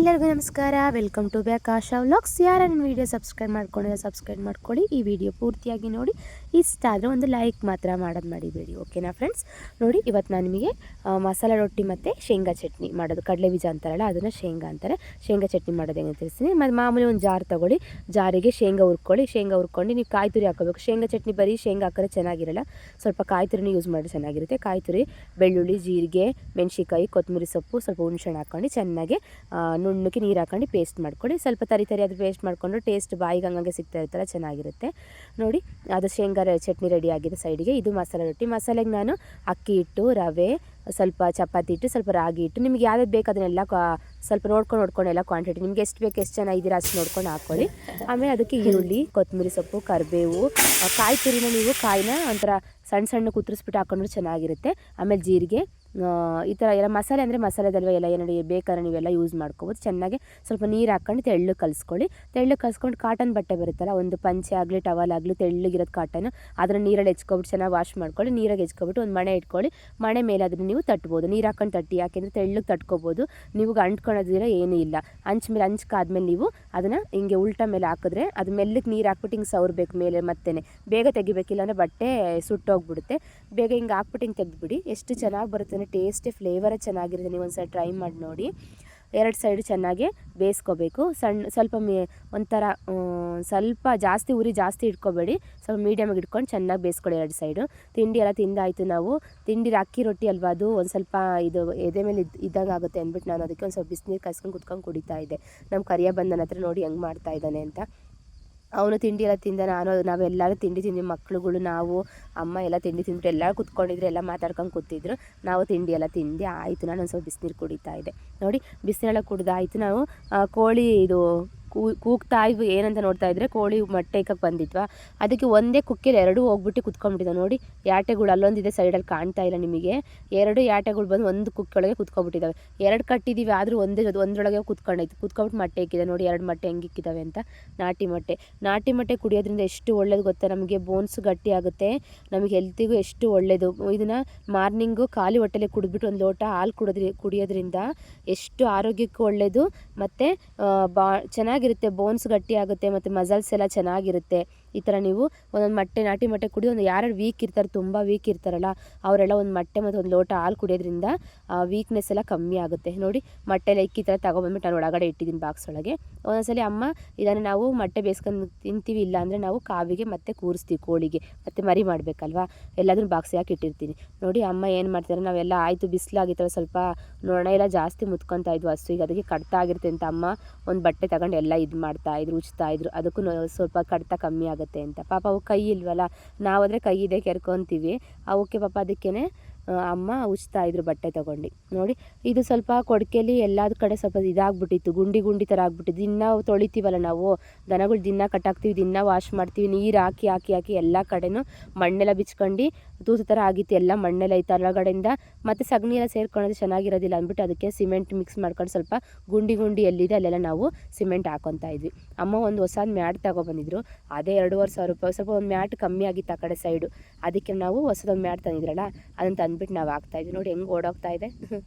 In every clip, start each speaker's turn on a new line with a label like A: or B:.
A: ಎಲ್ಲರಿಗೂ ನಮಸ್ಕಾರ. Welcome to back Asha vlogs. ಯಾರು ನನ್ನ ವೀಡಿಯೋ ಸಬ್ಸ್ಕ್ರೈಬ್ ಮಾಡ್ಕೊಂಡಿಲ್ಲ ಸಬ್ಸ್ಕ್ರೈಬ್ ಮಾಡ್ಕೊಳ್ಳಿ. ಈ ವಿಡಿಯೋ ಪೂರ್ತಿಯಾಗಿ ನೋಡಿ. ಇಷ್ಟ ಆದರೆ ಒಂದು ಲೈಕ್ ಮಾತ್ರ ಮಾಡೋದು ಮರಿಬೇಡಿ, ಓಕೆನಾ ಫ್ರೆಂಡ್ಸ್. ನೋಡಿ, ಇವತ್ತು ನಾನು ನಿಮಗೆ ಮಸಾಲೆ ರೊಟ್ಟಿ ಮತ್ತು ಶೇಂಗಾ ಚಟ್ನಿ ಮಾಡೋದು, ಕಡಲೆ ಬೀಜ ಅಂತಾರಲ್ಲ ಅದನ್ನು ಶೇಂಗಾ ಅಂತಾರೆ, ಶೇಂಗಾ ಚಟ್ನಿ ಮಾಡೋದು ಹೆಂಗೆ ತಿಳಿಸ್ತೀನಿ. ಮತ್ತು ಮಾಮೂಲಿ ಒಂದು ಜಾರ್ ತೊಗೊಳ್ಳಿ, ಜಾರಿಗೆ ಶೇಂಗಾ ಹುರ್ಕೊಳ್ಳಿ. ಶೇಂಗಾ ಹುರ್ಕೊಂಡು ನೀವು ಕಾಯಿ ತುರಿ ಹಾಕೋಬೇಕು. ಶೇಂಗಾ ಚಟ್ನಿ ಬರೀ ಶೇಂಗಾ ಹಾಕಿದ್ರೆ ಚೆನ್ನಾಗಿರಲ್ಲ, ಸ್ವಲ್ಪ ಕಾಯಿ ತುರಿನ ಯೂಸ್ ಮಾಡಿ ಚೆನ್ನಾಗಿರುತ್ತೆ. ಕಾಯಿ ತುರಿ, ಬೆಳ್ಳುಳ್ಳಿ, ಜೀರಿಗೆ, ಮೆಣಸಿಕಾಯಿ, ಕೊತ್ತಂಬರಿ ಸೊಪ್ಪು, ಸ್ವಲ್ಪ ಹುಣಸೆಹಣ್ಣು ಹಾಕ್ಕೊಂಡು ಚೆನ್ನಾಗಿ ನುಣ್ಣಕ್ಕೆ ನೀರು ಹಾಕೊಂಡು ಪೇಸ್ಟ್ ಮಾಡ್ಕೊಳ್ಳಿ. ಸ್ವಲ್ಪ ತರಿ ಅದು ಪೇಸ್ಟ್ ಮಾಡಿಕೊಂಡು ಟೇಸ್ಟ್ ಬಾಯಿಗೆ ಹಂಗೆ ಸಿಗ್ತಾ ಇರ್ತಾರೆ, ಚೆನ್ನಾಗಿರುತ್ತೆ. ನೋಡಿ, ಅದು ಶೇಂಗಾ ಚಟ್ನಿ ರೆಡಿ ಆಗಿದೆ ಸೈಡಿಗೆ. ಇದು ಮಸಾಲೆ ರೊಟ್ಟಿ. ಮಸಾಲೆಗೆ ನಾನು ಅಕ್ಕಿ ಹಿಟ್ಟು, ರವೆ, ಸ್ವಲ್ಪ ಚಪಾತಿ ಹಿಟ್ಟು, ಸ್ವಲ್ಪ ರಾಗಿ ಹಿಟ್ಟು, ನಿಮ್ಗೆ ಯಾವ್ದು ಬೇಕು ಅದನ್ನೆಲ್ಲ ಸ್ವಲ್ಪ ನೋಡ್ಕೊಂಡು ಎಲ್ಲ ಕ್ವಾಂಟಿಟಿ ನಿಮ್ಗೆ ಎಷ್ಟು ಬೇಕು, ಎಷ್ಟು ಜನ ಇದ್ದೀರಾ ಅಷ್ಟು ನೋಡ್ಕೊಂಡು ಹಾಕ್ಕೊಳ್ಳಿ. ಆಮೇಲೆ ಅದಕ್ಕೆ ಈರುಳ್ಳಿ, ಕೊತ್ತಂಬರಿ ಸೊಪ್ಪು, ಕರಿಬೇವು, ಕಾಯಿ ತುರಿನ ನೀವು ಕಾಯಿನ ಒಂಥರ ಸಣ್ಣ ಸಣ್ಣ ಕುತ್ತರಿಸ್ಬಿಟ್ಟು ಹಾಕೊಂಡ್ರೆ ಚೆನ್ನಾಗಿರುತ್ತೆ. ಆಮೇಲೆ ಜೀರಿಗೆ, ಈ ಥರ ಎಲ್ಲ ಮಸಾಲೆ ಅಂದರೆ ಮಸಾಲೆದಲ್ವ ಎಲ್ಲ ಏನಾದ್ರು ಬೇಕಾದ್ರೆ ನೀವೆಲ್ಲ ಯೂಸ್ ಮಾಡ್ಕೋಬೋದು. ಚೆನ್ನಾಗಿ ಸ್ವಲ್ಪ ನೀರು ಹಾಕ್ಕೊಂಡು ತೆಳ್ಳಗೆ ಕಲಿಸ್ಕೊಳ್ಳಿ. ತೆಳ್ಳಗೆ ಕಲಿಸ್ಕೊಂಡು ಕಾಟನ್ ಬಟ್ಟೆ ಬರುತ್ತಲ್ಲ, ಒಂದು ಪಂಚೆ ಆಗಲಿ ಟವಲ್ ಆಗಲಿ ತೆಳ್ಳಗಿರೋದು ಕಾಟನ್, ಅದನ್ನು ನೀರಲ್ಲಿ ಹೆಚ್ಕೊಬಿಟ್ಟು ಚೆನ್ನಾಗಿ ವಾಶ್ ಮಾಡ್ಕೊಳ್ಳಿ. ನೀರಾಗಿ ಹೆಚ್ಕೊಬಿಟ್ಟು ಒಂದು ಮಣೆ ಇಟ್ಕೊಳ್ಳಿ. ಮಣೆ ಮೇಲೆ ಅದನ್ನು ನೀವು ತಟ್ಬೋದು, ನೀರು ಹಾಕೊಂಡು ತಟ್ಟಿ, ಯಾಕೆಂದರೆ ತೆಳ್ಳಗೆ ತಟ್ಕೋಬೋದು. ನೀವು ಅಂಟ್ಕೊಳ್ಳೋದಿಲ್ಲ, ಏನೂ ಇಲ್ಲ. ಮೇಲೆ ಹಂಚ್ಕಾದ್ಮೇಲೆ ನೀವು ಅದನ್ನು ಹಿಂಗೆ ಉಲ್ಟಾ ಮೇಲೆ ಹಾಕಿದ್ರೆ ಅದು ಮೆಲ್ಲಕ್ಕೆ ನೀರು ಹಾಕ್ಬಿಟ್ಟು ಹಿಂಗೆ ಸವರ್ಬೇಕು ಮೇಲೆ. ಮತ್ತೆ ಬೇಗ ತೆಗಿಬೇಕಿಲ್ಲ ಅಂದರೆ ಬಟ್ಟೆ ಸುಟ್ಟೋಗ್ಬಿಡುತ್ತೆ. ಬೇಗ ಹಿಂಗೆ ಹಾಕ್ಬಿಟ್ಟು ಹಿಂಗೆ ತೆಗೆದುಬಿಡಿ. ಎಷ್ಟು ಚೆನ್ನಾಗಿ ಬರುತ್ತೆ, ಟೇಸ್ಟೇ ಫ್ಲೇವರೇ ಚೆನ್ನಾಗಿರುತ್ತೆ. ನೀವು ಒಂದು ಸಲ ಟ್ರೈ ಮಾಡಿ ನೋಡಿ. ಎರಡು ಸೈಡು ಚೆನ್ನಾಗಿ ಬೇಯಿಸ್ಕೋಬೇಕು. ಸ್ವಲ್ಪ ಒಂಥರ ಸ್ವಲ್ಪ ಜಾಸ್ತಿ ಉರಿ ಜಾಸ್ತಿ ಇಟ್ಕೋಬೇಡಿ, ಸ್ವಲ್ಪ ಮೀಡಿಯಮಾಗಿ ಇಟ್ಕೊಂಡು ಚೆನ್ನಾಗಿ ಬೇಯಿಸ್ಕೊಳ್ಳಿ ಎರಡು ಸೈಡು. ತಿಂಡಿ ಎಲ್ಲ ತಿಂದಾಯಿತು. ನಾವು ತಿಂಡಿ ಅಕ್ಕಿ ರೊಟ್ಟಿ ಅಲ್ವಾ, ಅದು ಒಂದು ಸ್ವಲ್ಪ ಇದು ಎದೆ ಮೇಲೆ ಇದ್ದಂಗೆ ಆಗುತ್ತೆ ಅಂದ್ಬಿಟ್ಟು ನಾನು ಅದಕ್ಕೆ ಒಂದು ಸ್ವಲ್ಪ ಬಿಸಿನೀರು ಕಾಯಿಸ್ಕೊಂಡು ಕುತ್ಕೊಂಡು ಕುಡಿತಾ ಇದ್ದೆ. ನಮ್ಮ ಕರಿಯ ಬಂದನ ಹತ್ರ ನೋಡಿ ಹೆಂಗೆ ಮಾಡ್ತಾ ಇದ್ದಾನೆ ಅಂತ. ಅವನು ತಿಂಡಿ ಎಲ್ಲ ತಿಂದ, ನಾವೆಲ್ಲರೂ ತಿಂಡಿ ತಿಂದ್ವಿ, ಮಕ್ಳುಗಳು, ನಾವು, ಅಮ್ಮ ಎಲ್ಲ ತಿಂಡಿ ತಿಂದ್ಬಿಟ್ಟು ಎಲ್ಲರೂ ಕುತ್ಕೊಂಡಿದ್ರು, ಎಲ್ಲ ಮಾತಾಡ್ಕೊಂಡು ಕೂತಿದ್ರು. ನಾವು ತಿಂಡಿ ಎಲ್ಲ ತಿಂದು ಆಯಿತು. ನಾನು ಒಂದು ಸ್ವಲ್ಪ ಬಿಸಿನೀರು ಕುಡಿತಾ ಇದ್ದೆ. ನೋಡಿ, ಬಿಸಿನೆಲ್ಲ ಕುಡ್ದಾಯಿತು. ನಾವು ಕೋಳಿ ಇದು ಕೂಗ್ತಾ ಇದ್ವು, ಏನಂತ ನೋಡ್ತಾ ಇದ್ರೆ ಕೋಳಿ ಮೊಟ್ಟೆ ಇಕ್ಕಕ್ಕೆ ಬಂದಿದ್ವಾ, ಅದಕ್ಕೆ ಒಂದೇ ಕುಕ್ಕಿಯಲ್ಲಿ ಎರಡೂ ಹೋಗ್ಬಿಟ್ಟು ಕುತ್ಕೊಂಡ್ಬಿಟ್ಟಿದ್ದೆ. ನೋಡಿ, ಯಾಟೆಗಳು ಅಲ್ಲೊಂದಿದೆ ಸೈಡಲ್ಲಿ ಕಾಣ್ತಾ ಇಲ್ಲ ನಿಮಗೆ, ಎರಡು ಯಾಟೆಗಳು ಬಂದು ಒಂದು ಕುಕ್ಕೊಳಗೆ ಕುತ್ಕೊಬಿಟ್ಟಿದ್ದಾವೆ. ಎರಡು ಕಟ್ಟಿದ್ದೀವಿ ಆದರೂ ಒಂದರೊಳಗೆ ಕುತ್ಕೊಂಡ್ಬಿಟ್ಟು ಮೊಟ್ಟೆ ಇಕ್ಕಿದೆ. ನೋಡಿ, ಎರಡು ಮೊಟ್ಟೆ ಹೆಂಗೆ ಇಕ್ಕಿದ್ದಾವೆ ಅಂತ. ನಾಟಿ ಮೊಟ್ಟೆ ಕುಡಿಯೋದ್ರಿಂದ ಎಷ್ಟು ಒಳ್ಳೇದು ಗೊತ್ತಾ, ನಮಗೆ ಬೋನ್ಸ್ ಗಟ್ಟಿ ಆಗುತ್ತೆ, ನಮಗೆ ಹೆಲ್ತಿಗೂ ಎಷ್ಟು ಒಳ್ಳೆಯದು. ಇದನ್ನು ಮಾರ್ನಿಂಗು ಖಾಲಿ ಹೊಟ್ಟೆಲೆ ಕುಡಿದ್ಬಿಟ್ಟು ಒಂದು ಲೋಟ ಹಾಲು ಕುಡಿಯೋದ್ರಿಂದ ಎಷ್ಟು ಆರೋಗ್ಯಕ್ಕೂ ಒಳ್ಳೆಯದು, ಮತ್ತು ಚೆನ್ನಾಗಿರುತ್ತೆ, ಬೋನ್ಸ್ ಗಟ್ಟಿ ಆಗುತ್ತೆ, ಮತ್ತು ಮಸಲ್ಸ್ ಎಲ್ಲ ಚೆನ್ನಾಗಿರುತ್ತೆ. ಈ ಥರ ನೀವು ಒಂದೊಂದು ನಾಟಿ ಮೊಟ್ಟೆ ಕುಡಿದು ಯಾರು ವೀಕ್ ಇರ್ತಾರೆ, ತುಂಬ ವೀಕ್ ಇರ್ತಾರಲ್ಲ, ಅವರೆಲ್ಲ ಒಂದು ಮೊಟ್ಟೆ ಮತ್ತು ಒಂದು ಲೋಟ ಹಾಲು ಕುಡಿಯೋದ್ರಿಂದ ವೀಕ್ನೆಸ್ ಎಲ್ಲ ಕಮ್ಮಿ ಆಗುತ್ತೆ. ನೋಡಿ, ಮೊಟ್ಟೆಲ್ಲ ಇಕ್ಕಿ ಥರ ತೊಗೊಬಂದ್ಬಿಟ್ಟು ನಾನು ಒಳಗಡೆ ಇಟ್ಟಿದ್ದೀನಿ ಬಾಕ್ಸ್ ಒಳಗೆ. ಒಂದೊಂದ್ಸಲಿ ಅಮ್ಮ ಇದನ್ನು ನಾವು ಮೊಟ್ಟೆ ಬೇಯಿಸ್ಕೊಂಡು ತಿಂತೀವಿ, ಇಲ್ಲ ಅಂದರೆ ನಾವು ಕಾವಿಗೆ ಮತ್ತೆ ಕೂರಿಸ್ತೀವಿ, ಕೋಳಿಗೆ ಮತ್ತೆ ಮರಿ ಮಾಡಬೇಕಲ್ವಾ, ಎಲ್ಲದನ್ನು ಬಾಕ್ಸ್ ಹಾಕಿ ಇಟ್ಟಿರ್ತೀನಿ. ನೋಡಿ, ಅಮ್ಮ ಏನು ಮಾಡ್ತಾರೆ, ನಾವೆಲ್ಲ ಆಯಿತು ಬಿಸಿಲಾಗಿತ್ತಲ್ಲ, ಸ್ವಲ್ಪ ನೊಣ ಎಲ್ಲ ಜಾಸ್ತಿ ಮುತ್ಕೊತಾ ಇದ್ವು ಹಸುವಿಗೆ, ಅದಕ್ಕೆ ಕಡ್ತ ಆಗಿರುತ್ತೆ ಅಂತ ಅಮ್ಮ ಒಂದು ಬಟ್ಟೆ ತಗೊಂಡು ಎಲ್ಲ ಇದು ಮಾಡ್ತಾಯಿದ್ರು, ಉಜ್ತಾಯಿದ್ರು. ಅದಕ್ಕೂ ಸ್ವಲ್ಪ ಕಡ್ತ ಕಮ್ಮಿ ಆಗುತ್ತೆ ಅಂತ. ಪಾಪ ಅವು ಕೈ ಇಲ್ವಲ್ಲ, ನಾವಾದರೆ ಕೈ ಇದೆ ಕೆರ್ಕೊತೀವಿ, ಅವಕ್ಕೆ ಪಾಪ ಅದಕ್ಕೇ ಅಮ್ಮ ಉಜ್ತಾಯಿದ್ರು ಬಟ್ಟೆ ತೊಗೊಂಡು. ನೋಡಿ, ಇದು ಸ್ವಲ್ಪ ಕೊಡಕೆಯಲ್ಲಿ ಎಲ್ಲದ ಕಡೆ ಸ್ವಲ್ಪ ಇದಾಗ್ಬಿಟ್ಟಿತ್ತು, ಗುಂಡಿ ಥರ ಆಗ್ಬಿಟ್ಟಿತ್ತು. ದಿನ ತೊಳಿತೀವಲ್ಲ ನಾವು, ದನಗಳು ದಿನ ಕಟ್ಟಾಕ್ತೀವಿ, ದಿನ ವಾಶ್ ಮಾಡ್ತೀವಿ, ನೀರು ಹಾಕಿ ಎಲ್ಲ ಕಡೆನೂ ಮಣ್ಣೆಲ್ಲ ಬಿಚ್ಕೊಂಡು ತೂತು ಥರ ಆಗಿತ್ತು, ಎಲ್ಲ ಮಣ್ಣೆಲ್ಲ ಇತ್ತು ಹೊರಗಡೆಯಿಂದ. ಮತ್ತು ಸಗಣಿ ಎಲ್ಲ ಸೇರ್ಕೊಳ್ಳೋದು ಚೆನ್ನಾಗಿರೋದಿಲ್ಲ ಅಂದ್ಬಿಟ್ಟು ಅದಕ್ಕೆ ಸಿಮೆಂಟ್ ಮಿಕ್ಸ್ ಮಾಡ್ಕೊಂಡು ಸ್ವಲ್ಪ ಗುಂಡಿ ಎಲ್ಲಿದೆ ಅಲ್ಲೆಲ್ಲ ನಾವು ಸಿಮೆಂಟ್ ಹಾಕೊತಾ ಇದ್ವಿ. ಅಮ್ಮ ಒಂದು ಹೊಸ ಮ್ಯಾಟ್ ತಗೊಬಂದಿದ್ರು, ಅದೇ 2,500 ರೂಪಾಯಿ. ಸ್ವಲ್ಪ ಒಂದು ಮ್ಯಾಟ್ ಕಮ್ಮಿ ಆಗಿತ್ತು ಆ ಕಡೆ ಸೈಡು, ಅದಕ್ಕೆ ನಾವು ಹೊಸದೊಂದು ಮ್ಯಾಟ್ ತಂದಿದ್ರಲ್ಲ, ಅದನ್ನು ತಂದುಬಿಟ್ಟು ನಾವು ಹಾಕ್ತಾಯಿದ್ವಿ. ನೋಡಿ ಹೆಂಗೆ ಓಡೋಗ್ತಾ ಇದೆ,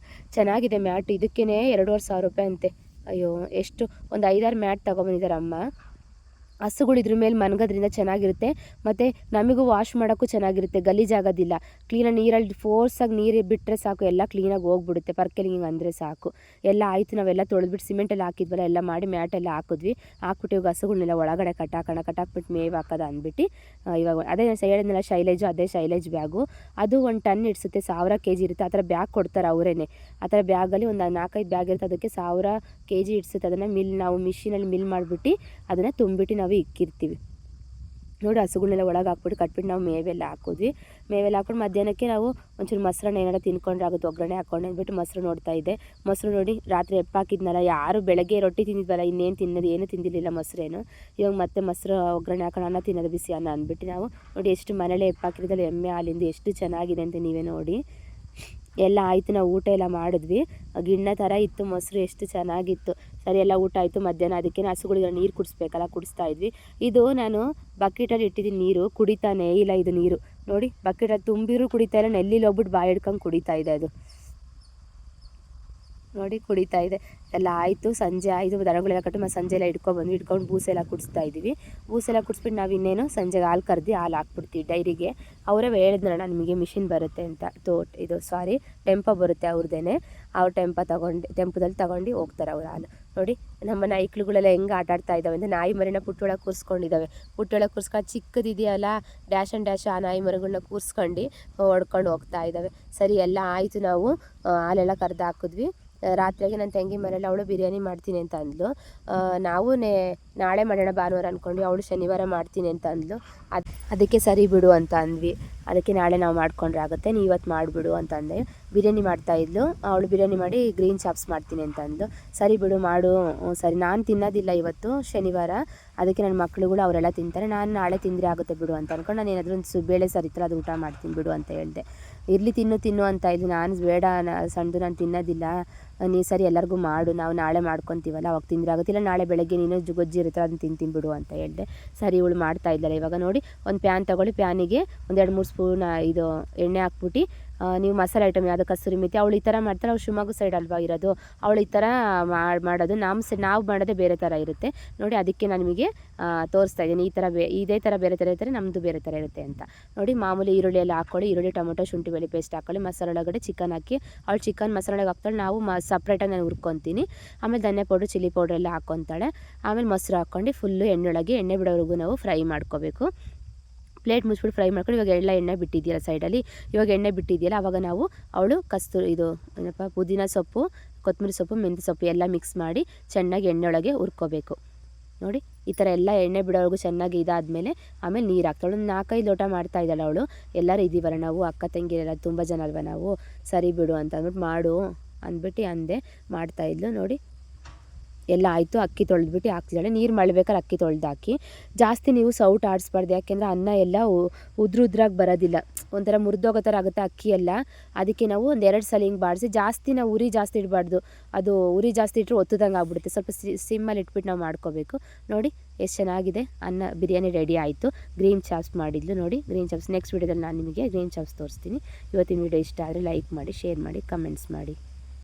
A: ಚೆನ್ನಾಗಿದೆ ಮ್ಯಾಟ್. ಇದಕ್ಕೇ 2,500 ರೂಪಾಯಿ ಅಂತೆ. ಅಯ್ಯೋ, ಎಷ್ಟು ಒಂದು 5-6 ಮ್ಯಾಟ್ ತೊಗೊಬಂದಿದ್ದಾರೆ ಅಮ್ಮ. ಹಸುಗಳು ಇದ್ರ ಮೇಲೆ ಮನ್ಗೋದ್ರಿಂದ ಚೆನ್ನಾಗಿರುತ್ತೆ, ಮತ್ತು ನಮಗೂ ವಾಶ್ ಮಾಡೋಕ್ಕೂ ಚೆನ್ನಾಗಿರುತ್ತೆ, ಗಲೀಜಾಗೋದಿಲ್ಲ. ಕ್ಲೀನಾಗಿ ನೀರಲ್ಲಿ ಫೋರ್ಸಾಗಿ ನೀರು ಬಿಟ್ಟರೆ ಸಾಕು, ಎಲ್ಲ ಕ್ಲೀನಾಗಿ ಹೋಗ್ಬಿಡುತ್ತೆ. ಪರ್ಕೆಲಿ ಹಿಂಗೆ ಅಂದರೆ ಸಾಕು. ಎಲ್ಲ ಆಯಿತು, ನಾವೆಲ್ಲ ತೊಳೆದ್ಬಿಟ್ಟು ಸಿಮೆಂಟೆಲ್ಲ ಹಾಕಿದ್ವಲ್ಲ, ಎಲ್ಲ ಮಾಡಿ ಮ್ಯಾಟೆಲ್ಲ ಹಾಕಿದ್ವಿ. ಹಾಕ್ಬಿಟ್ಟು ಇವಾಗ ಹಸುಗಳನ್ನೆಲ್ಲ ಒಳಗಡೆ ಕಟ್ಟಾಕ್ಬಿಟ್ಟು ಮೇವು ಹಾಕೋದು ಅಂದ್ಬಿಟ್ಟು ಇವಾಗ ಅದೇ ಹೇಳಿದ್ನಲ್ಲ ಶೈಲೇಜು, ಅದೇ ಶೈಲೇಜ್ ಬ್ಯಾಗು. ಅದು 1 ಟನ್ ಇಡಿಸುತ್ತೆ, 1000 kg ಇರುತ್ತೆ. ಆ ಥರ ಬ್ಯಾಗ್ ಕೊಡ್ತಾರೆ ಅವರೇನೆ. ಆ ಥರ ಬ್ಯಾಗಲ್ಲಿ ಒಂದು 4-5 ಬ್ಯಾಗ್ ಇರುತ್ತೆ, ಅದಕ್ಕೆ 1000 kg ಇಡಿಸುತ್ತೆ. ಅದನ್ನು ನಾವು ಮಿಷಿನಲ್ಲಿ ಮಿಲ್ ಮಾಡಿಬಿಟ್ಟು ಅದನ್ನು ತುಂಬಿಟ್ಟು ನಾವು ಇಕ್ಕಿರ್ತೀವಿ. ನೋಡಿ, ಹಸುಗಳನ್ನೆಲ್ಲ ಒಳಗೆ ಹಾಕ್ಬಿಟ್ಟು ಕಟ್ಬಿಟ್ಟು ನಾವು ಮೇವೆಲ್ಲ ಹಾಕಿದ್ವಿ. ಮೇವೆಲ್ಲ ಹಾಕ್ಬಿಟ್ಟು ಮಧ್ಯಾಹ್ನಕ್ಕೆ ನಾವು ಒಂಚೂರು ಮೊಸರನ್ನ ಏನಾರ ತಿನ್ಕೊಂಡ್ರೆ ಆಗುತ್ತೆ, ಒಗ್ಗರಣೆ ಹಾಕ್ಕೊಂಡು ಅಂದ್ಬಿಟ್ಟು ಮೊಸರು ನೋಡ್ತಾ ಇದ್ದೆ. ಮೊಸರು ನೋಡಿ, ರಾತ್ರಿ ಹಾಕಿದ್ನಲ್ಲ, ಯಾರು ಬೆಳಗ್ಗೆ ರೊಟ್ಟಿ ತಿಂದಿದ್ವಲ್ಲ, ಇನ್ನೇನು ತಿನ್ನೋದು, ಏನು ತಿಂದಿರಲಿಲ್ಲ ಮೊಸರೇನು. ಇವಾಗ ಮತ್ತೆ ಮೊಸರು ಒಗ್ಗರಣೆ ಹಾಕೊಂಡು ಅನ್ನ ತಿನ್ನೋದು, ಬಿಸಿ ಅನ್ನ ಅಂದ್ಬಿಟ್ಟು ನಾವು ನೋಡಿ ಎಷ್ಟು ಮನೇಲೆ ಹಾಕಿರೋದಲ್ಲ, ಎಮ್ಮೆ ಹಾಲಿಂದ ಎಷ್ಟು ಚೆನ್ನಾಗಿದೆ ಅಂತ ನೀವೇ ನೋಡಿ. ಎಲ್ಲ ಆಯಿತು, ನಾವು ಊಟ ಎಲ್ಲ ಮಾಡಿದ್ವಿ. ಗಿಣ್ಣ ಥರ ಇತ್ತು ಮೊಸರು, ಎಷ್ಟು ಚೆನ್ನಾಗಿತ್ತು. ಸರಿ, ಎಲ್ಲ ಊಟ ಆಯಿತು. ಮಧ್ಯಾಹ್ನ ಅದಕ್ಕೆ ಹಸುಗಳಿಗೆ ನೀರು ಕುಡಿಸ್ಬೇಕಲ್ಲ, ಕುಡಿಸ್ತಾ ಇದ್ವಿ. ಇದು ನಾನು ಬಕೆಟಲ್ಲಿ ಇಟ್ಟಿದ್ದೀನಿ, ನೀರು ಕುಡಿತಾನೇ ಇಲ್ಲ ಇದು ನೀರು. ನೋಡಿ, ಬಕೆಟಲ್ಲಿ ತುಂಬಿರೂ ಕುಡಿತಾ ಇಲ್ಲ, ನೆಲ್ಲಿಲಿ ಹೋಗ್ಬಿಟ್ಟು ಬಾಯಿ ಹಿಡ್ಕೊಂಡು ಕುಡಿತಾ ಇದೆ ಅದು. ನೋಡಿ ಕುಡಿತಾ ಇದೆ. ಎಲ್ಲ ಆಯಿತು, ಸಂಜೆ ಆಯಿತು, ದನಗಳೆಲ್ಲ ಕಟ್ಟು ಮತ್ತು ಸಂಜೆ ಎಲ್ಲ ಇಟ್ಕೊಂಡು ಬೂಸೆಲ್ಲ ಕುಡಿಸ್ತಾ ಇದ್ದೀವಿ. ಬೂಸೆಲ್ಲ ಕುಡಿಸ್ಬಿಟ್ಟು ನಾವು ಇನ್ನೇನು ಸಂಜೆಗೆ ಹಾಲು ಕರೆದು ಹಾಲು ಹಾಕ್ಬಿಡ್ತೀವಿ ಡೈರಿಗೆ. ಅವರೇ ಹೇಳಿದ್ನಣ್ಣ ನಿಮಗೆ ಮಿಷಿನ್ ಬರುತ್ತೆ ಅಂತ, ಟೆಂಪೋ ಬರುತ್ತೆ ಅವ್ರದ್ದೇನೆ. ಅವ್ರ ಟೆಂಪೋದಲ್ಲಿ ತಗೊಂಡು ಹೋಗ್ತಾರೆ ಅವ್ರು ಹಾಲು. ನೋಡಿ ನಮ್ಮ ನಾಯಿಕ್ಳುಗಳೆಲ್ಲ ಹೆಂಗೆ ಆಟಾಡ್ತಾ ಇದ್ದಾವೆ ಅಂದರೆ, ನಾಯಿ ಮರಿನ ಪುಟ್ಟೊಳಗೆ ಕೂರಿಸ್ಕೊಂಡಿದ್ದಾವೆ. ಪುಟ್ಟೊಳಗೆ ಕೂರಿಸ್ಕೊಂಡು ಚಿಕ್ಕದಿದೆಯಲ್ಲ ಡ್ಯಾಶ್ ಆ್ಯಂಡ್ ಡ್ಯಾಶ್, ಆ ನಾಯಿ ಮರಿಗಳನ್ನ ಕೂರಿಸ್ಕೊಂಡು ಹೊಡ್ಕೊಂಡು ಹೋಗ್ತಾ ಇದ್ದಾವೆ. ಸರಿ ಎಲ್ಲ ಆಯಿತು, ನಾವು ಹಾಲೆಲ್ಲ ಕರೆದು ಹಾಕಿದ್ವಿ. ರಾತ್ರಿಗೆ ನನ್ನ ತಂಗಿ ಮನೆಯಲ್ಲಿ ಅವಳು ಬಿರಿಯಾನಿ ಮಾಡ್ತೀನಿ ಅಂತ ಅಂದ್ಲು. ನಾವು ನಾಳೆ ಮಾಡೋಣ ಭಾನುವಾರ ಅಂದ್ಕೊಂಡು, ಅವಳು ಶನಿವಾರ ಮಾಡ್ತೀನಿ ಅಂತ ಅಂದ್ಲು. ಅದಕ್ಕೆ ಸರಿ ಬಿಡು ಅಂತ ಅಂದ್ವಿ. ಅದಕ್ಕೆ ನಾಳೆ ನಾವು ಮಾಡ್ಕೊಂಡ್ರೆ ಆಗುತ್ತೆ, ನೀವು ಇವತ್ತು ಮಾಡಿಬಿಡು ಅಂತ ಅಂದೆ. ಬಿರಿಯಾನಿ ಮಾಡ್ತಾಯಿದ್ಲು ಅವಳು. ಬಿರಿಯಾನಿ ಮಾಡಿ ಗ್ರೀನ್ ಚಾಪ್ಸ್ ಮಾಡ್ತೀನಿ ಅಂತ ಅಂದ್ಲು. ಸರಿ ಬಿಡು ಮಾಡು. ಸರಿ, ನಾನು ತಿನ್ನೋದಿಲ್ಲ ಇವತ್ತು ಶನಿವಾರ, ಅದಕ್ಕೆ ನನ್ನ ಮಕ್ಳುಗಳು ಅವರೆಲ್ಲ ತಿಂತಾರೆ, ನಾನು ನಾಳೆ ತಿಂದರೆ ಆಗುತ್ತೆ ಬಿಡು ಅಂತ ಅಂದ್ಕೊಂಡು, ನಾನು ಏನಾದರೂ ಒಂದು ಬೇಳೆ ಸಾರು ಇತ್ತು ಅದು ಊಟ ಮಾಡ್ತೀನಿ ಬಿಡು ಅಂತ ಹೇಳಿದೆ. ಇರಲಿ ತಿನ್ನು ಅಂತ ಇದ್ಲು. ನಾನು ಬೇಡ, ಸಣ್ಣದು ನಾನು ತಿನ್ನೋದಿಲ್ಲ, ನೀ ಸರಿ ಎಲ್ಲರಿಗೂ ಮಾಡು, ನಾವು ನಾಳೆ ಮಾಡ್ಕೊತೀವಲ್ಲ ಅವಾಗ ತಿಂದರೆ ಆಗುತ್ತಿಲ್ಲ, ನಾಳೆ ಬೆಳಗ್ಗೆ ನೀನು ಗೊಜ್ಜಿ ಇರುತ್ತೆ ಅದನ್ನು ತಿಂತೀನಿ ಬಿಡು ಅಂತ ಹೇಳಿದೆ. ಸರಿ, ಇವಳು ಮಾಡ್ತಾ ಇದ್ದಾಳೆ. ಇವಾಗ ನೋಡಿ, ಒಂದು ಪ್ಯಾನ್ ತೊಗೊಳ್ಳಿ, ಪ್ಯಾನಿಗೆ ಒಂದು 2-3 ಸ್ಪೂನ್ ಇದು ಎಣ್ಣೆ ಹಾಕ್ಬಿಟ್ಟು, ನೀವು ಮಸಾಲೆ ಐಟಮ್ ಯಾವುದು ಕಸೂರಿ ಮೆಥಿ, ಅವಳು ಈ ಥರ ಮಾಡ್ತಾರೆ. ಅವಳು ಶಿವಮೊಗ್ಗ ಸೈಡ್ ಅಲ್ವಾ ಇರೋದು, ಅವಳು ಈ ಥರ ಮಾಡೋದು. ನಾವು ಮಾಡೋದೇ ಬೇರೆ ಥರ ಇರುತ್ತೆ ನೋಡಿ. ಅದಕ್ಕೆ ನಾನು ನಿಮಗೆ ತೋರಿಸ್ತಾ ಇದ್ದೀನಿ. ಈ ಥರ ಇದೇ ಥರ ಬೇರೆ ಥರ ಇರ್ತಾರೆ, ನಮ್ಮದು ಬೇರೆ ಥರ ಇರುತ್ತೆ ಅಂತ ನೋಡಿ. ಮಾಮೂಲಿ ಈರುಳ್ಳಿ ಎಲ್ಲ ಹಾಕ್ಕೊಳ್ಳಿ, ಈರುಳ್ಳಿ, ಟೊಮೊಟೊ, ಶುಂಠಿ ಬೆಳ್ಳುಳ್ಳಿ ಪೇಸ್ಟ್ ಹಾಕ್ಕೊಳ್ಳಿ. ಮಸಾಲೆ ಒಳಗಡೆ ಚಿಕನ್ ಹಾಕಿ, ಅವಳು ಚಿಕನ್ ಮಸಾಲೆ ಒಳಗೆ ಹಾಕ್ತಾಳೆ, ನಾವು ಸಪ್ರೇಟಾಗಿ ನಾನು ಹುರ್ಕೊತೀನಿ. ಆಮೇಲೆ ಧನಿಯಾ ಪೌಡ್ರು, ಚಿಲ್ಲಿ ಪೌಡ್ರ್ ಎಲ್ಲ ಹಾಕ್ಕೊತಾಳೆ. ಆಮೇಲೆ ಮೊಸರು ಹಾಕ್ಕೊಂಡು ಫುಲ್ಲು ಎಣ್ಣೆ ಬಿಡೋವರೆಗೂ ನಾವು ಫ್ರೈ ಮಾಡ್ಕೋಬೇಕು. ಪ್ಲೇಟ್ ಮುಚ್ಚಿಬಿಟ್ಟು ಫ್ರೈ ಮಾಡ್ಕೊಂಡು, ಇವಾಗ ಎಣ್ಣೆ ಬಿಟ್ಟಿದೆಯಲ್ಲ ಸೈಡಲ್ಲಿ, ಇವಾಗ ಎಣ್ಣೆ ಬಿಟ್ಟಿದೆಯಲ್ಲ ಆವಾಗ ನಾವು ಅವಳು ಪುದೀನ ಸೊಪ್ಪು, ಕೊತ್ತಂಬರಿ ಸೊಪ್ಪು, ಮೆಂತ್ಯ ಸೊಪ್ಪು ಎಲ್ಲ ಮಿಕ್ಸ್ ಮಾಡಿ ಚೆನ್ನಾಗಿ ಎಣ್ಣೆ ಒಳಗೆ ಹುರ್ಕೋಬೇಕು. ನೋಡಿ ಈ ಥರ ಎಲ್ಲ ಎಣ್ಣೆ ಬಿಡೋವರೆಗೂ ಚೆನ್ನಾಗಿ ಇದಾದಮೇಲೆ ಆಮೇಲೆ ನೀರು ಹಾಕ್ತಾಳು. ಒಂದು 4-5 ಲೋಟ ಮಾಡ್ತಾ ಇದ್ದಾಳೆ ಅವಳು. ಎಲ್ಲರೂ ಇದ್ದೀವಲ್ಲ ನಾವು, ಅಕ್ಕ ತಂಗಿರೆಲ್ಲ ತುಂಬ ಜನ ಅಲ್ವ ನಾವು. ಸರಿ ಬಿಡು ಅಂತ ಅಂದ್ಬಿಟ್ಟು ಮಾಡು ಅಂದ್ಬಿಟ್ಟು ಅಂದೆ. ಮಾಡ್ತಾಯಿದ್ಲು ನೋಡಿ. ಎಲ್ಲ ಆಯಿತು, ಅಕ್ಕಿ ತೊಳೆದ್ಬಿಟ್ಟು ಹಾಕ್ತಿದ್ದಾಳೆ. ನೀರು ಮಳ್ಬೇಕಾದ್ರೆ ಅಕ್ಕಿ ತೊಳೆದು ಹಾಕಿ. ಜಾಸ್ತಿ ನೀವು ಸೌಟ್ ಆಡಿಸ್ಬಾರ್ದು, ಯಾಕೆಂದರೆ ಅನ್ನ ಎಲ್ಲ ಉದ್ರಾಗಿ ಬರೋದಿಲ್ಲ, ಒಂಥರ ಮುರಿದೋಗೋ ಥರ ಆಗುತ್ತೆ ಅಕ್ಕಿ ಎಲ್ಲ. ಅದಕ್ಕೆ ನಾವು ಒಂದು 2 ಸಲ ಹಿಂಗೆ ಬಾಡಿಸಿ, ಜಾಸ್ತಿ ನಾವು ಉರಿ ಜಾಸ್ತಿ ಇಡಬಾರ್ದು, ಅದು ಉರಿ ಜಾಸ್ತಿ ಇಟ್ಟರೆ ಒತ್ತದಂಗೆ ಆಗ್ಬಿಡುತ್ತೆ. ಸ್ವಲ್ಪ ಸಿಮ್ಮಲ್ಲಿ ಇಟ್ಬಿಟ್ಟು ನಾವು ಮಾಡ್ಕೋಬೇಕು. ನೋಡಿ ಎಷ್ಟು ಚೆನ್ನಾಗಿದೆ ಅನ್ನ ಬಿರಿಯಾನಿ ರೆಡಿ ಆಯಿತು. ಗ್ರೀನ್ ಚಾಪ್ಸ್ ಮಾಡಿದ್ಲು ನೋಡಿ, ಗ್ರೀನ್ ಚಾಪ್ಸ್. ನೆಕ್ಸ್ಟ್ ವೀಡಿಯೋದಲ್ಲಿ ನಾನು ನಿಮಗೆ ಗ್ರೀನ್ ಚಾಪ್ಸ್ ತೋರಿಸ್ತೀನಿ. ಇವತ್ತಿನ ವೀಡಿಯೋ ಇಷ್ಟ ಆದರೆ ಲೈಕ್ ಮಾಡಿ, ಶೇರ್ ಮಾಡಿ, ಕಮೆಂಟ್ಸ್ ಮಾಡಿ.